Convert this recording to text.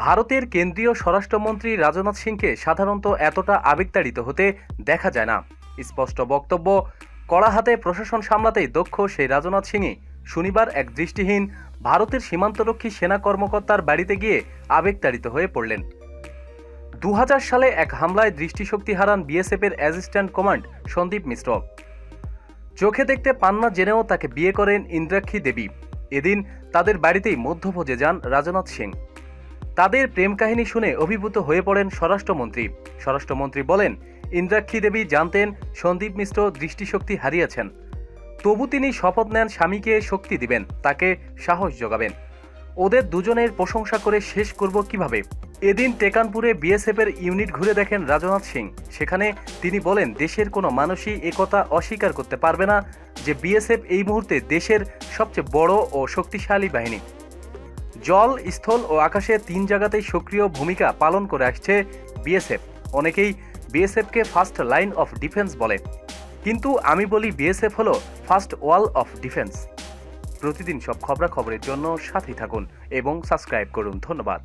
ভারতের কেন্দ্রীয় স্বরাষ্ট্রমন্ত্রী রাজনাথ সিংকে সাধারণত এতটা আবেগতাড়িত হতে দেখা যায় না। স্পষ্ট বক্তব্য, কড়া হাতে প্রশাসন সামলাতেই দক্ষ সেই রাজনাথ সিংই শনিবার এক দৃষ্টিহীন ভারতের সীমান্তরক্ষী সেনা কর্মকর্তার বাড়িতে গিয়ে আবেগতাড়িত হয়ে পড়লেন। 2000 সালে এক হামলায় দৃষ্টিশক্তি হারান বিএসএফের অ্যাসিস্ট্যান্ট কমান্ড সন্দীপ মিশ্র। চোখে দেখতে পান না জেনেও তাকে বিয়ে করেন ইন্দ্রাক্ষী দেবী। এদিন তাদের বাড়িতেই মধ্যভোজে যান রাজনাথ সিং। তাদের প্রেম কাহিনী শুনে অভিভূত হয়ে পড়েন স্বরাষ্ট্রমন্ত্রী। স্বরাষ্ট্রমন্ত্রী বলেন, ইন্দ্রাক্ষী দেবী জানতেন সন্দীপ মিশ্র দৃষ্টিশক্তি হারিয়েছেন, তবু তিনি শপথ নেন স্বামীকে শক্তি দিবেন, তাকে সাহস যোগাবেন। ওদের দুজনের প্রশংসা করে শেষ করব কিভাবে। এদিন টেকানপুরে বিএসএফের ইউনিট ঘুরে দেখেন রাজনাথ সিং। সেখানে তিনি বলেন, দেশের কোনো মানুষই একথা অস্বীকার করতে পারবে না যে বিএসএফ এই মুহূর্তে দেশের সবচেয়ে বড় ও শক্তিশালী বাহিনী। জল, স্থল ও আকাশে 3 জায়গাতেই সক্রিয় ভূমিকা পালন করে আসছে বিএসএফ। অনেকেই বিএসএফকে ফার্স্ট লাইন অফ ডিফেন্স বলে, কিন্তু আমি বলি বিএসএফ হলো ফার্স্ট ওয়াল অফ ডিফেন্স। প্রতিদিন সব খবরাখবরের জন্য সাথেই থাকুন এবং সাবস্ক্রাইব করুন। ধন্যবাদ।